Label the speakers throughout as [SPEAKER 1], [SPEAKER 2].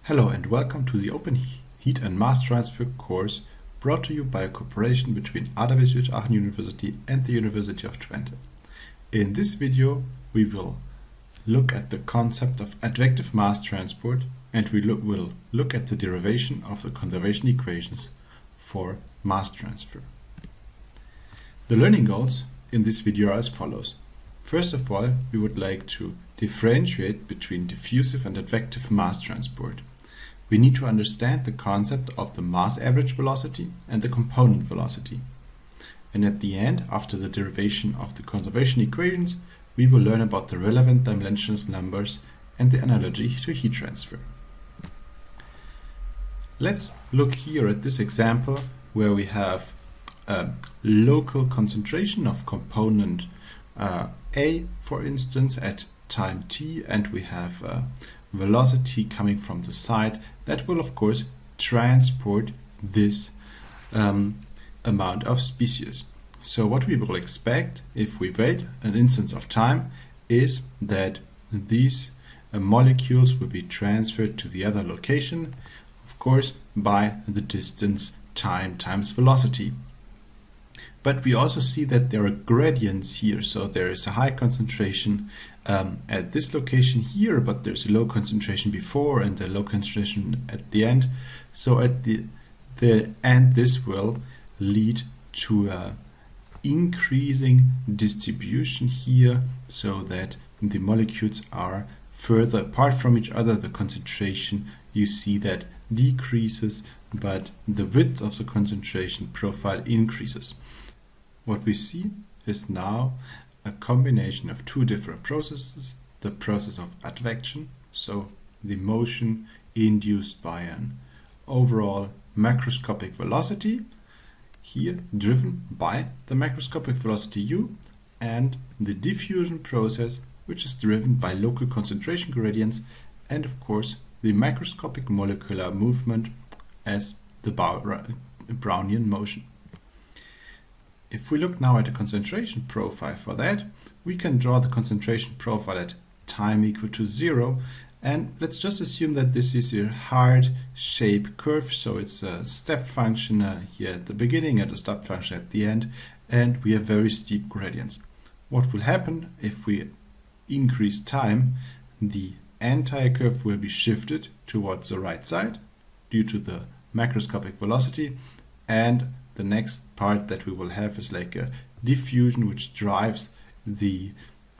[SPEAKER 1] Hello and welcome to the Open Heat and Mass Transfer course brought to you by a cooperation between Advective Aachen University and the University of Twente. In this video we will look at the concept of advective mass transport and we will look at the derivation of the conservation equations for mass transfer. The learning goals in this video are as follows. First of all, we would like to differentiate between diffusive and advective mass transport. We need to understand the concept of the mass average velocity and the component velocity. And at the end, after the derivation of the conservation equations, we will learn about the relevant dimensionless numbers and the analogy to heat transfer. Let's look here at this example where we have a local concentration of component A, for instance, at time t, and we have a velocity coming from the side that will of course transport this amount of species. So what we will expect if we wait an instance of time is that these molecules will be transferred to the other location, of course by the distance time times velocity. But we also see that there are gradients here, so there is a high concentration at this location here, but there's a low concentration before and a low concentration at the end. So at the end this will lead to a increasing distribution here, so that the molecules are further apart from each other. The concentration, you see, that decreases, but the width of the concentration profile increases. What we see is now a combination of two different processes. The process of advection, so the motion induced by an overall macroscopic velocity, here driven by the macroscopic velocity u, and the diffusion process, which is driven by local concentration gradients and of course the macroscopic molecular movement as the Brownian motion. If we look now at the concentration profile for that, we can draw the concentration profile at time equal to 0, and let's just assume that this is a hard shape curve, so it's a step function here at the beginning and a step function at the end, and we have very steep gradients. What will happen if we increase time? The entire curve will be shifted towards the right side due to the macroscopic velocity, and the next part that we will have is like a diffusion which drives the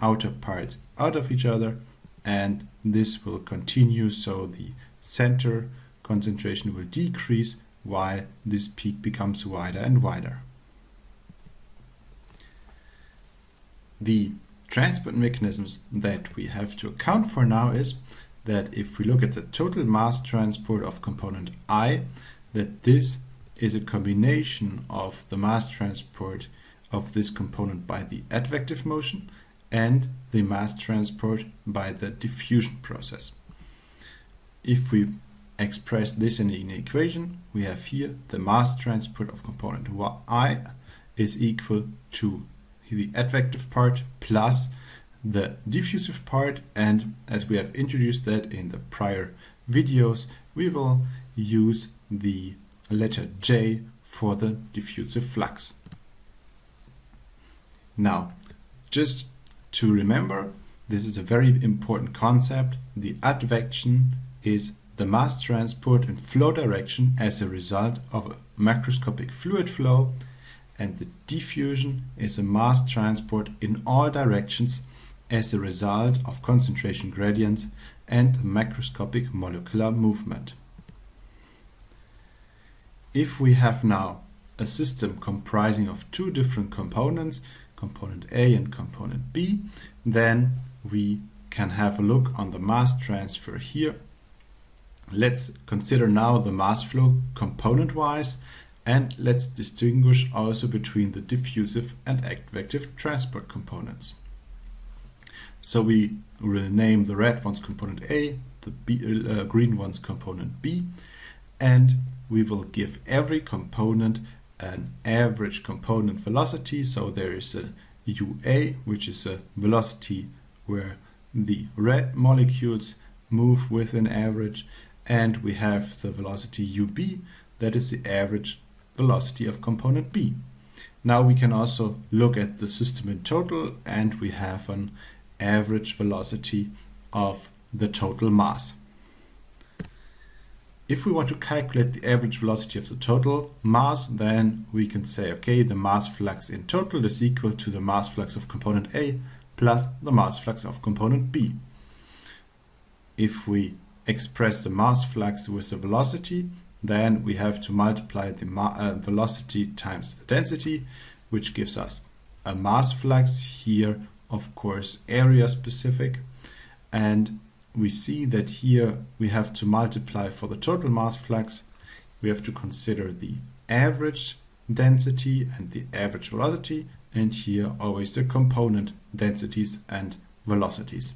[SPEAKER 1] outer parts out of each other, and this will continue, so the center concentration will decrease while this peak becomes wider and wider. The transport mechanisms that we have to account for now is that if we look at the total mass transport of component I, that this is a combination of the mass transport of this component by the advective motion and the mass transport by the diffusion process. If we express this in an equation, we have here the mass transport of component I is equal to the advective part plus the diffusive part, and as we have introduced that in the prior videos, we will use the letter J for the diffusive flux. Now, just to remember, this is a very important concept. The advection is the mass transport in flow direction as a result of a macroscopic fluid flow, and the diffusion is a mass transport in all directions as a result of concentration gradients and macroscopic molecular movement. If we have now a system comprising of two different components, component A and component B, then we can have a look on the mass transfer here. Let's consider now the mass flow component-wise, and let's distinguish also between the diffusive and advective transport components. So we will name the red ones component A, the green ones component B, and we will give every component an average component velocity. So there is a UA, which is a velocity where the red molecules move with an average, and we have the velocity ub, that is the average velocity of component B. Now we can also look at the system in total, and we have an average velocity of the total mass. If we want to calculate the average velocity of the total mass, then we can say, okay, the mass flux in total is equal to the mass flux of component A plus the mass flux of component B. If we express the mass flux with the velocity, then we have to multiply the velocity times the density, which gives us a mass flux here, of course, area specific. And we see that here we have to multiply for the total mass flux. We have to consider the average density and the average velocity, and here always the component densities and velocities.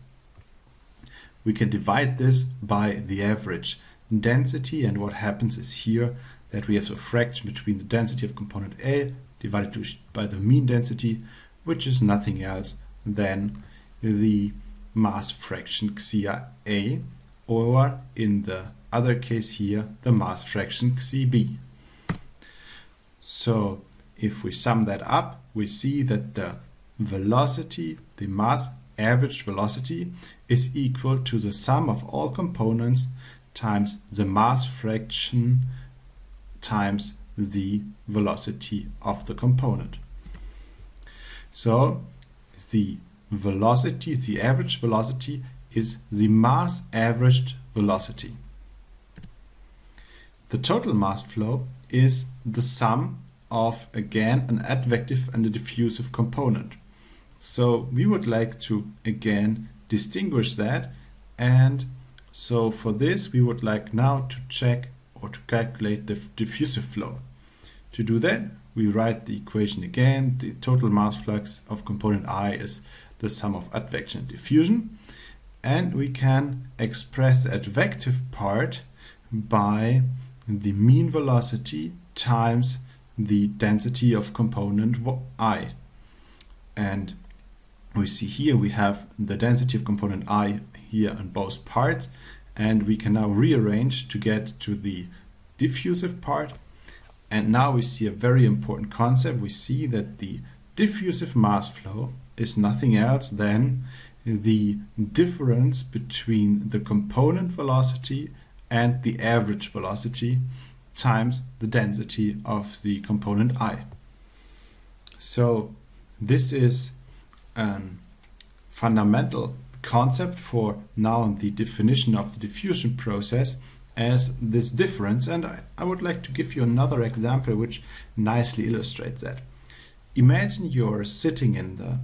[SPEAKER 1] We can divide this by the average density, and what happens is here that we have a fraction between the density of component A divided by the mean density, which is nothing else than the mass fraction xi A, or in the other case here, the mass fraction xi B. So if we sum that up, we see that the velocity, the mass average velocity, is equal to the sum of all components times the mass fraction times the velocity of the component. So the velocity, the average velocity, is the mass averaged velocity. The total mass flow is the sum of, again, an advective and a diffusive component. So we would like to again distinguish that, and so for this we would like now to check or to calculate the diffusive flow. To do that, we write the equation again. The total mass flux of component I is the sum of advection and diffusion, and we can express the advective part by the mean velocity times the density of component I. And we see here we have the density of component I here on both parts, and we can now rearrange to get to the diffusive part. And now we see a very important concept. We see that the diffusive mass flow is nothing else than the difference between the component velocity and the average velocity times the density of the component I. So this is a fundamental concept for now the definition of the diffusion process as this difference, and I would like to give you another example which nicely illustrates that. Imagine you're sitting in the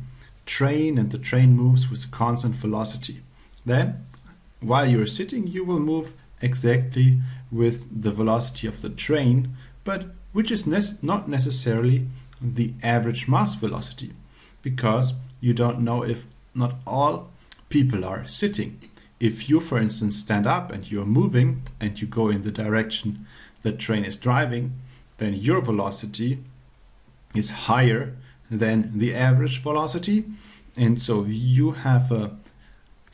[SPEAKER 1] train and the train moves with a constant velocity. Then while you're sitting, you will move exactly with the velocity of the train, but which is not necessarily the average mass velocity, because you don't know if not all people are sitting. If you, for instance, stand up and you're moving and you go in the direction the train is driving, then your velocity is higher than the average velocity. And so you have a,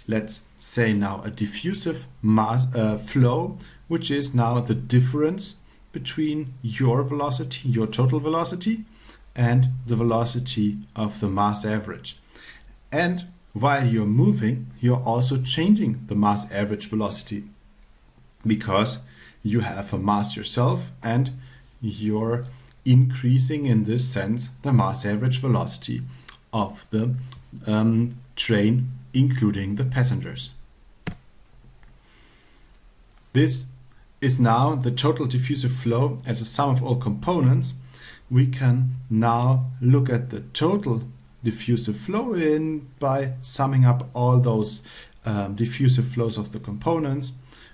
[SPEAKER 1] let's say now, a diffusive mass flow, which is now the difference between your velocity, your total velocity, and the velocity of the mass average. And while you're moving, you're also changing the mass average velocity, because you have a mass yourself and you're increasing, in this sense, the mass average velocity of the train, including the passengers. This is now the total diffusive flow as a sum of all components. We can now look at the total diffusive flow in by summing up all those diffusive flows of the components,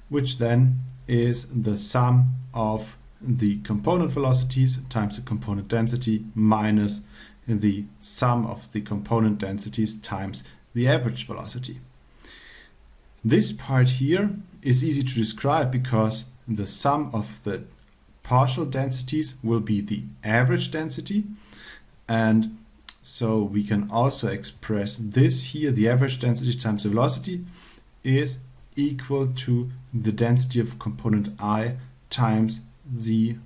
[SPEAKER 1] which then is the sum of the component velocities times the component density minus the sum of the component densities times the average velocity. This part here is easy to describe because the sum of the partial densities will be the average density, and so we can also express this here, the average density times the velocity, is equal to the density of component I times the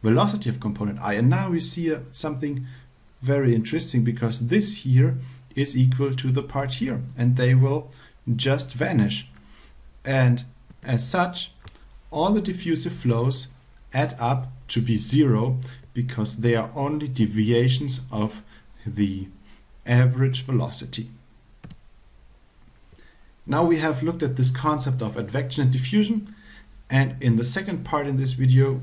[SPEAKER 1] velocity of component I. And now we see something very interesting, because this here is equal to the part here, and they will just vanish. And as such, all the diffusive flows add up to be zero, because they are only deviations of the average velocity. Now we have looked at this concept of advection and diffusion, and in the second part in this video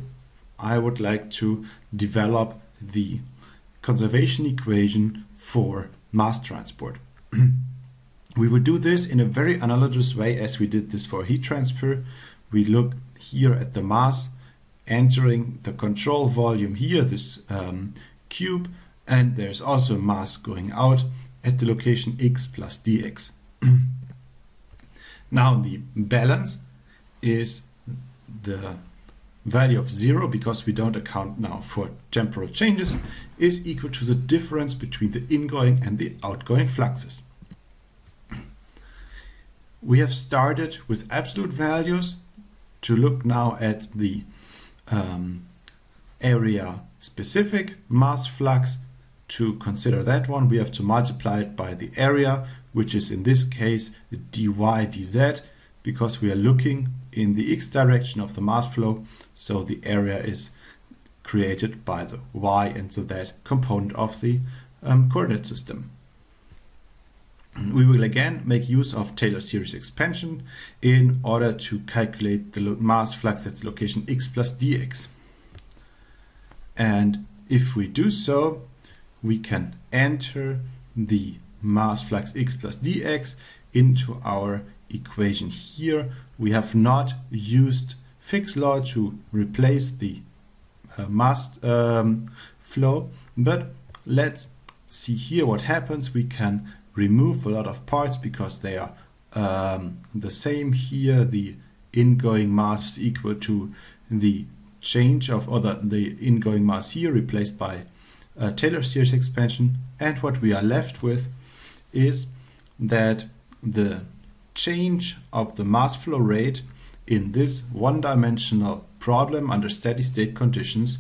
[SPEAKER 1] I would like to develop the conservation equation for mass transport. We will do this in a very analogous way as we did this for heat transfer. We look here at the mass entering the control volume here, this cube, and there's also mass going out at the location x plus dx. Now the balance is the value of 0, because we don't account now for temporal changes, is equal to the difference between the ingoing and the outgoing fluxes. We have started with absolute values to look now at the area specific mass flux. To consider that one, we have to multiply it by the area, which is in this case dy dz, because we are looking in the x direction of the mass flow, so the area is created by the y and the z component of the coordinate system. We will again make use of Taylor series expansion in order to calculate the mass flux at the location x plus dx. And if we do so, we can enter the mass flux x plus dx into our equation here. We have not used Fick's law to replace the mass flow, but let's see here what happens. We can remove a lot of parts because they are the same here. The ingoing mass is equal to the change of, or the ingoing mass here replaced by Taylor series expansion, and what we are left with is that the change of the mass flow rate in this one-dimensional problem under steady state conditions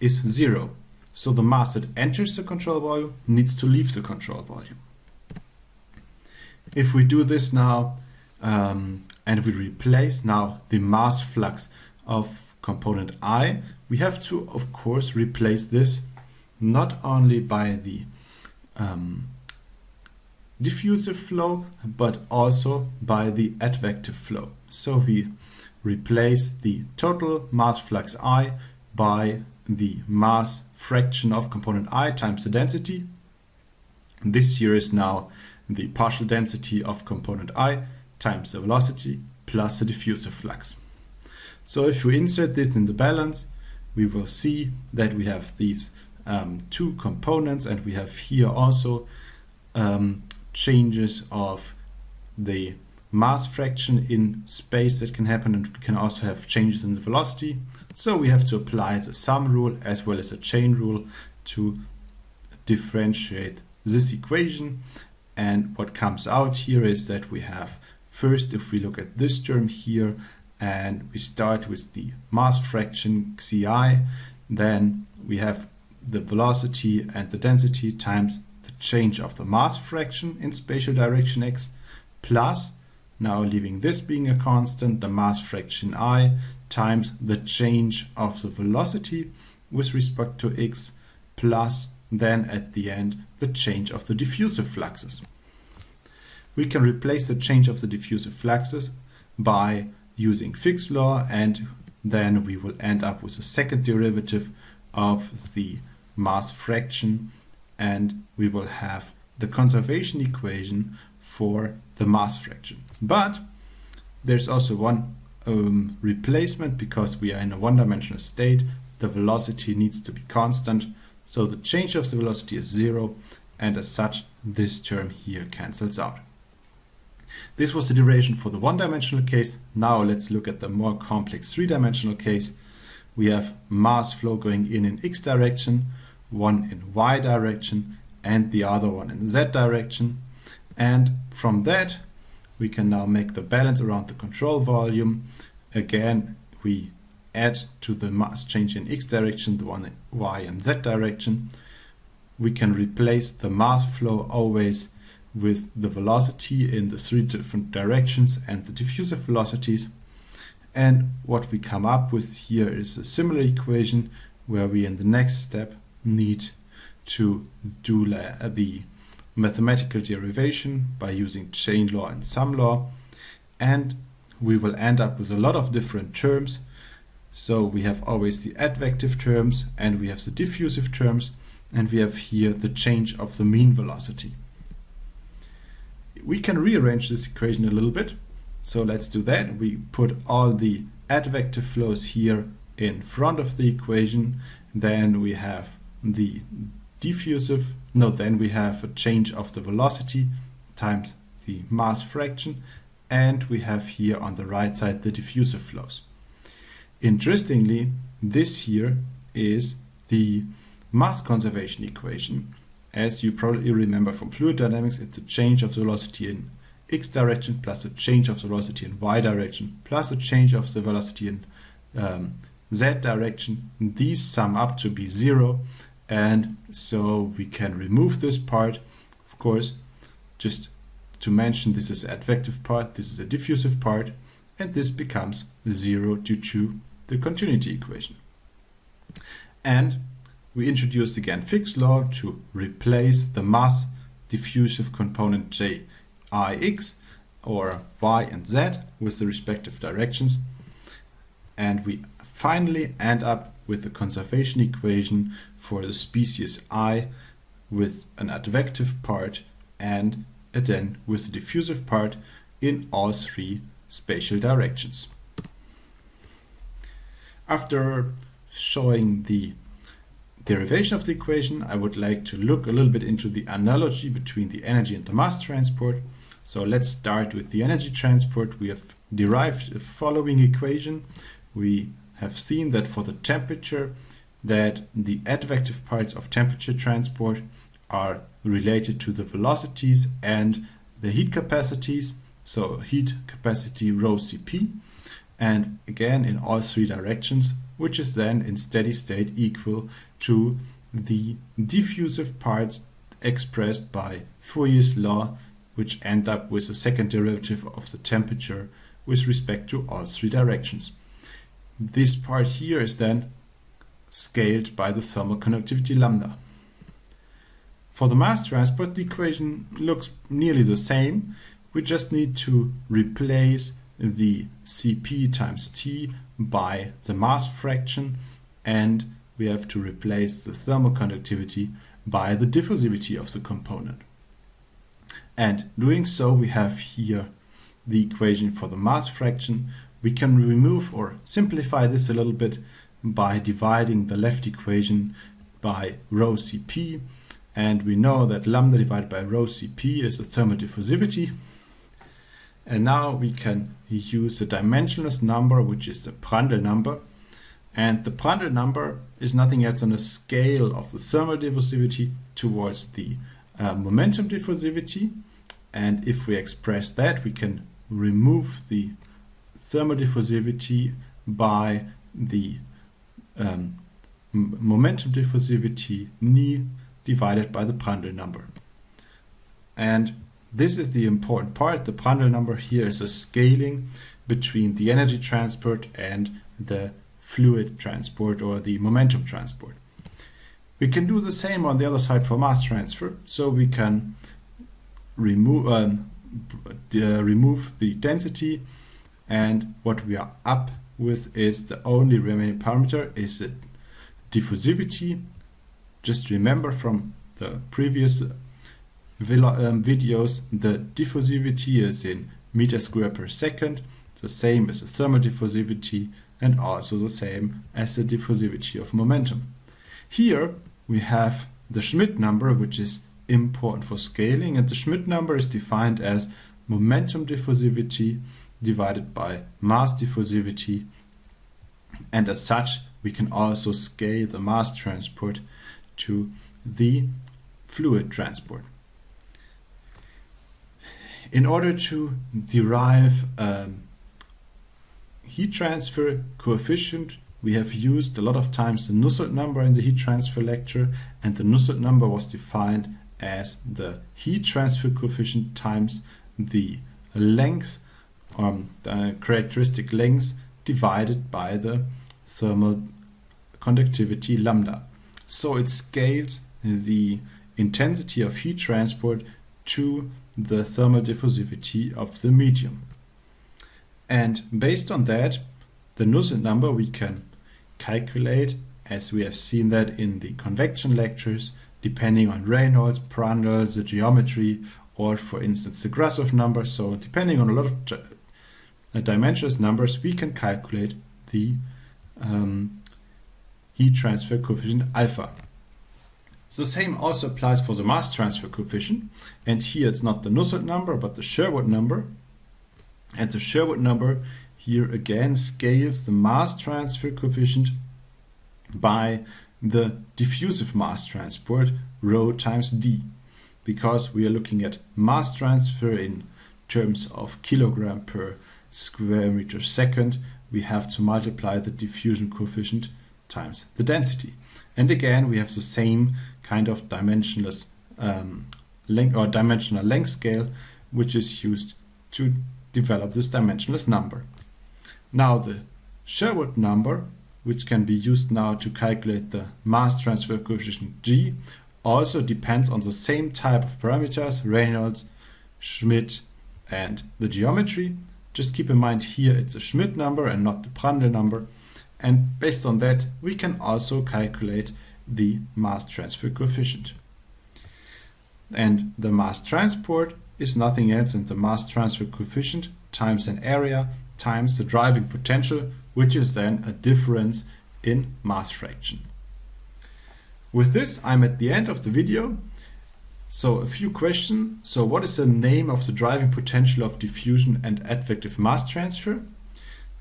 [SPEAKER 1] is 0. So the mass that enters the control volume needs to leave the control volume. If we do this now and we replace now the mass flux of component I, we have to of course replace this not only by the diffusive flow, but also by the advective flow. So we replace the total mass flux I by the mass fraction of component I times the density. This here is now the partial density of component I times the velocity plus the diffusive flux. So if we insert this in the balance, we will see that we have these two components, and we have here also changes of the mass fraction in space that can happen, and we can also have changes in the velocity. So we have to apply the sum rule as well as the chain rule to differentiate this equation. And what comes out here is that we have, first, if we look at this term here and we start with the mass fraction xi, then we have the velocity and the density times the change of the mass fraction in spatial direction x, plus, now leaving this being a constant, the mass fraction I times the change of the velocity with respect to x, plus then at the end the change of the diffusive fluxes. We can replace the change of the diffusive fluxes by using Fick's law, and then we will end up with a second derivative of the mass fraction, and we will have the conservation equation for the mass fraction. But there's also one replacement, because we are in a one-dimensional state. The velocity needs to be constant, so the change of the velocity is 0, and as such this term here cancels out. This was the derivation for the one-dimensional case. Now let's look at the more complex three-dimensional case. We have mass flow going in x direction, one in y direction, and the other one in z direction. And from that we can now make the balance around the control volume. Again, we add to the mass change in x direction, the one in y and z direction. We can replace the mass flow always with the velocity in the 3 different directions and the diffusive velocities. And what we come up with here is a similar equation where we in the next step need to do the mathematical derivation by using chain law and sum law, and we will end up with a lot of different terms. So we have always the advective terms and we have the diffusive terms, and we have here the change of the mean velocity. We can rearrange this equation a little bit, so let's do that. We put all the advective flows here in front of the equation, then we have the diffusive, then we have a change of the velocity times the mass fraction, and we have here on the right side the diffusive flows. Interestingly, this here is the mass conservation equation. As you probably remember from fluid dynamics, it's a change of the velocity in x direction plus a change of the velocity in y direction plus a change of the velocity in z direction. These sum up to be 0, and so we can remove this part. Of course, just to mention, this is an advective part, this is a diffusive part, and this becomes 0 due to the continuity equation. And we introduced again Fick's law to replace the mass diffusive component J I x or y and z with the respective directions, and we finally end up with the conservation equation for the species I with an advective part and then with the diffusive part in all 3 spatial directions. After showing the derivation of the equation, I would like to look a little bit into the analogy between the energy and the mass transport. So let's start with the energy transport. We have derived the following equation. We have seen that for the temperature, that the advective parts of temperature transport are related to the velocities and the heat capacities. So heat capacity rho Cp, and again in all 3 directions, which is then in steady state equal to the diffusive parts expressed by Fourier's law, which end up with a second derivative of the temperature with respect to all 3 directions. This part here is then scaled by the thermal conductivity lambda. For the mass transport, the equation looks nearly the same. We just need to replace the Cp times T by the mass fraction, and we have to replace the thermal conductivity by the diffusivity of the component. And doing so, we have here the equation for the mass fraction. We can remove or simplify this a little bit by dividing the left equation by rho Cp, and we know that lambda divided by rho Cp is the thermal diffusivity. And now we can use the dimensionless number, which is the Prandtl number. And the Prandtl number is nothing else than a scale of the thermal diffusivity towards the momentum diffusivity. And if we express that, we can remove the thermal diffusivity by the momentum diffusivity ni divided by the Prandtl number. And this is the important part. The Prandtl number here is a scaling between the energy transport and the fluid transport or the momentum transport. We can do the same on the other side for mass transfer. So we can remove the density, and what we are up with is the only remaining parameter is the diffusivity. Just remember from the previous videos, the diffusivity is in meters square per second, the same as the thermal diffusivity and also the same as the diffusivity of momentum. Here we have the Schmidt number, which is important for scaling, and the Schmidt number is defined as momentum diffusivity divided by mass diffusivity, and as such we can also scale the mass transport to the fluid transport. In order to derive heat transfer coefficient, we have used a lot of times the Nusselt number in the heat transfer lecture, and the Nusselt number was defined as the heat transfer coefficient times the length, the characteristic length divided by the thermal conductivity lambda. So it scales the intensity of heat transport to the thermal diffusivity of the medium. And based on that, the Nusselt number we can calculate, as we have seen that in the convection lectures, depending on Reynolds, Prandtl, the geometry, or for instance the Grasov number. So depending on a lot of dimensionless numbers, we can calculate the heat transfer coefficient alpha. The same also applies for the mass transfer coefficient, and here it's not the Nusselt number but the Sherwood number. And the Sherwood number here again scales the mass transfer coefficient by the diffusive mass transport rho times d, because we are looking at mass transfer in terms of kilogram per square meter second. We have to multiply the diffusion coefficient times the density. And again, we have the same kind of dimensionless length or dimensional length scale, which is used to develop this dimensionless number. Now the Sherwood number, which can be used now to calculate the mass transfer coefficient G, also depends on the same type of parameters, Reynolds, Schmidt, and the geometry. Just keep in mind here it's a Schmidt number and not the Prandtl number. And based on that, we can also calculate the mass transfer coefficient. And the mass transport is nothing else than the mass transfer coefficient times an area times the driving potential, which is then a difference in mass fraction. With this, I'm at the end of the video. So a few questions. So what is the name of the driving potential of diffusion and advective mass transfer?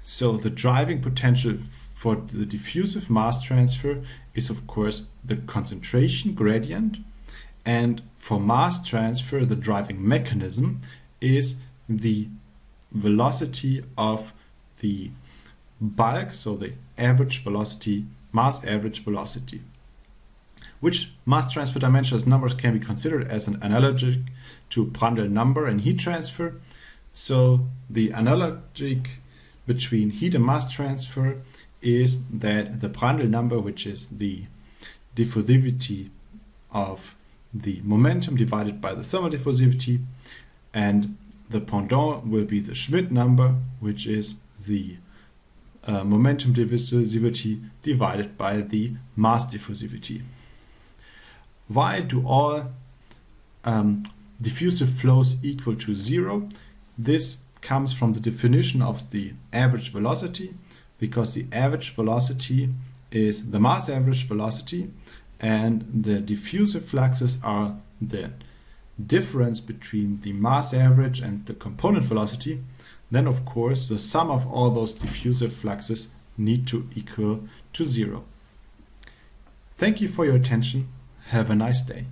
[SPEAKER 1] So the driving potential for the diffusive mass transfer is of course the concentration gradient, and for mass transfer the driving mechanism is the velocity of the bulk, so the average velocity, mass average velocity. Which mass transfer dimensionless numbers can be considered as an analogic to Prandtl number in heat transfer. So the analogic between heat and mass transfer is that the Prandtl number, which is the diffusivity of the momentum divided by the thermal diffusivity, and the pendant will be the Schmidt number, which is the momentum diffusivity divided by the mass diffusivity. Why do all diffusive flows equal to zero? This comes from the definition of the average velocity, because the average velocity is the mass average velocity, and the diffusive fluxes are the difference between the mass average and the component velocity. Then of course the sum of all those diffusive fluxes need to equal to zero. Thank you for your attention. Have a nice day.